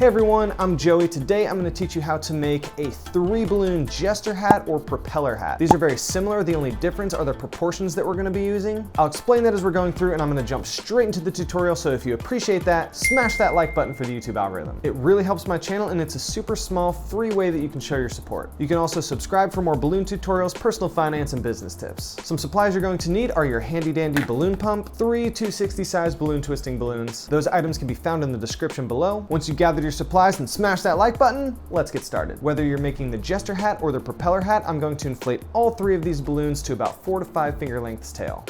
Hey everyone, I'm Joey. Today I'm going to teach you how to make a 3-balloon Jester hat or propeller hat. These are very similar. The only difference are the proportions that we're going to be using. I'll explain that as we're going through, and I'm going to jump straight into the tutorial. So if you appreciate that, smash that like button for the YouTube algorithm. It really helps my channel, and it's a super small free way that you can show your support. You can also subscribe for more balloon tutorials, personal finance, and business tips. Some supplies you're going to need are your handy dandy balloon pump, 3 260 size balloon twisting balloons. Those items can be found in the description below. Once you've gathered your supplies and smash that like button, let's get started. Whether you're making the Jester hat or the propeller hat, I'm going to inflate all 3 of these balloons to about 4 to 5 finger lengths tail.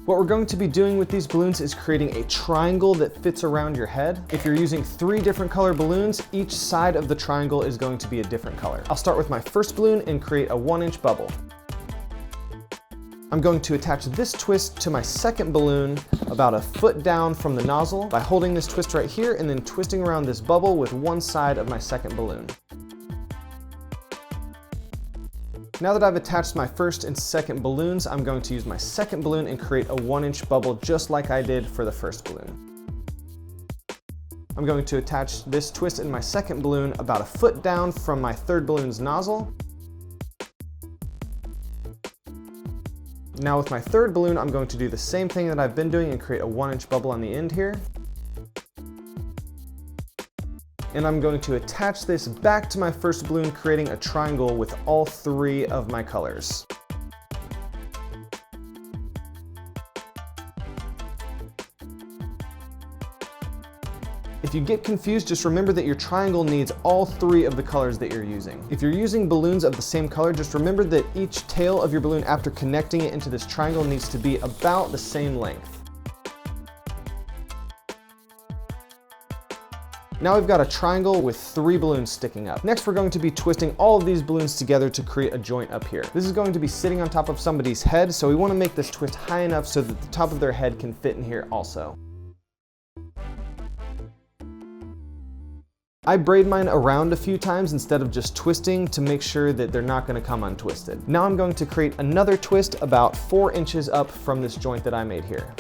What we're going to be doing with these balloons is creating a triangle that fits around your head. If you're using 3 different color balloons, each side of the triangle is going to be a different color. I'll start with my first balloon and create a 1-inch bubble. I'm going to attach this twist to my second balloon about a foot down from the nozzle by holding this twist right here and then twisting around this bubble with one side of my second balloon. Now that I've attached my first and second balloons, I'm going to use my second balloon and create a 1-inch bubble just like I did for the first balloon. I'm going to attach this twist in my second balloon about a foot down from my third balloon's nozzle. Now with my third balloon, I'm going to do the same thing that I've been doing and create a 1-inch bubble on the end here. And I'm going to attach this back to my first balloon, creating a triangle with all 3 of my colors. If you get confused, just remember that your triangle needs all 3 of the colors that you're using. If you're using balloons of the same color, just remember that each tail of your balloon after connecting it into this triangle needs to be about the same length. Now we've got a triangle with 3 balloons sticking up. Next, we're going to be twisting all of these balloons together to create a joint up here. This is going to be sitting on top of somebody's head, so we want to make this twist high enough so that the top of their head can fit in here also. I braid mine around a few times instead of just twisting to make sure that they're not going to come untwisted. Now I'm going to create another twist about 4 inches up from this joint that I made here.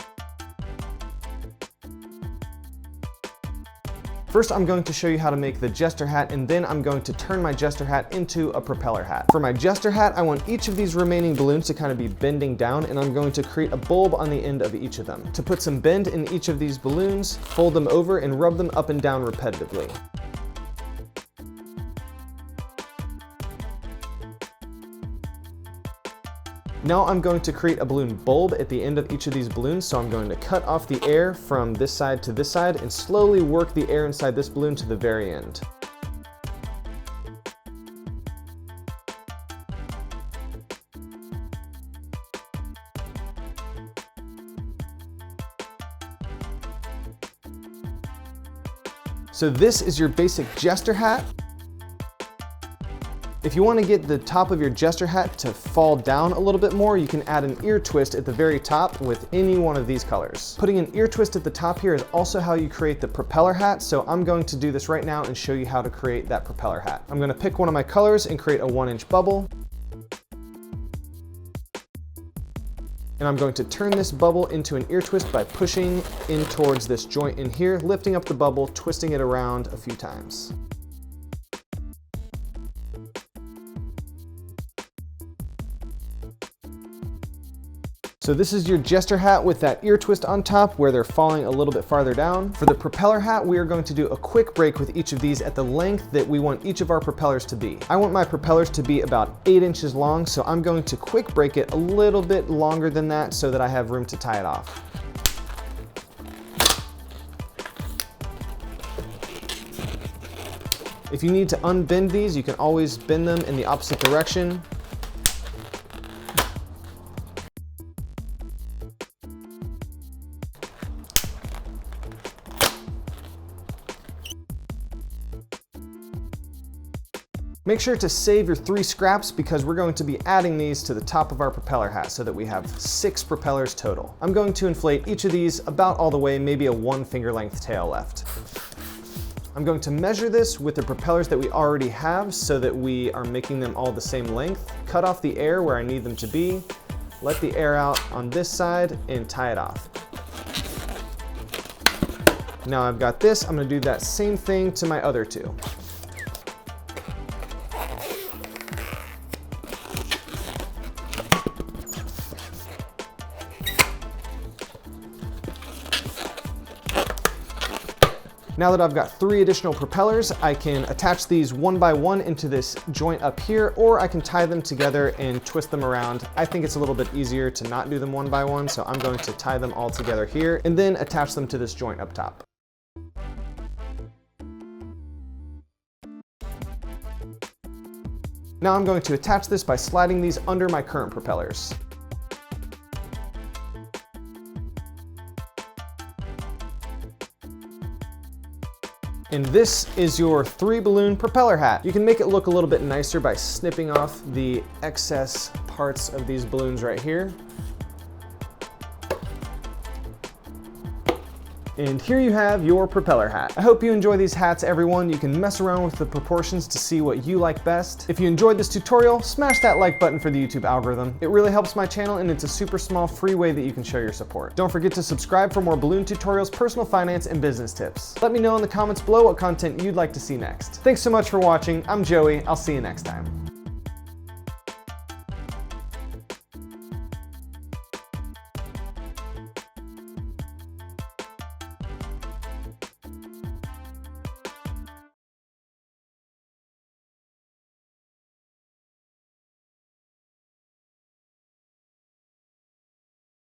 First, I'm going to show you how to make the Jester hat, and then I'm going to turn my Jester hat into a propeller hat. For my Jester hat, I want each of these remaining balloons to kind of be bending down, and I'm going to create a bulb on the end of each of them. To put some bend in each of these balloons, fold them over and rub them up and down repetitively. Now I'm going to create a balloon bulb at the end of each of these balloons, so I'm going to cut off the air from this side to this side and slowly work the air inside this balloon to the very end. So this is your basic Jester hat. If you want to get the top of your Jester hat to fall down a little bit more, you can add an ear twist at the very top with any one of these colors. Putting an ear twist at the top here is also how you create the propeller hat, so I'm going to do this right now and show you how to create that propeller hat. I'm going to pick one of my colors and create a 1-inch bubble. And I'm going to turn this bubble into an ear twist by pushing in towards this joint in here, lifting up the bubble, twisting it around a few times. So this is your Jester hat with that ear twist on top where they're falling a little bit farther down. For the propeller hat, we are going to do a quick break with each of these at the length that we want each of our propellers to be. I want my propellers to be about 8 inches long, so I'm going to quick break it a little bit longer than that so that I have room to tie it off. If you need to unbend these, you can always bend them in the opposite direction. Make sure to save your 3 scraps because we're going to be adding these to the top of our propeller hat so that we have 6 propellers total. I'm going to inflate each of these about all the way, maybe a 1 finger length tail left. I'm going to measure this with the propellers that we already have so that we are making them all the same length. Cut off the air where I need them to be, let the air out on this side, and tie it off. Now I've got this, I'm gonna do that same thing to my other two. Now that I've got 3 additional propellers, I can attach these one by one into this joint up here, or I can tie them together and twist them around. I think it's a little bit easier to not do them one by one, so I'm going to tie them all together here and then attach them to this joint up top. Now I'm going to attach this by sliding these under my current propellers. And this is your 3-balloon propeller hat. You can make it look a little bit nicer by snipping off the excess parts of these balloons right here. And here you have your propeller hat. I hope you enjoy these hats, everyone. You can mess around with the proportions to see what you like best. If you enjoyed this tutorial, smash that like button for the YouTube algorithm. It really helps my channel, and it's a super small free way that you can show your support. Don't forget to subscribe for more balloon tutorials, personal finance, and business tips. Let me know in the comments below what content you'd like to see next. Thanks so much for watching. I'm Joey. I'll see you next time.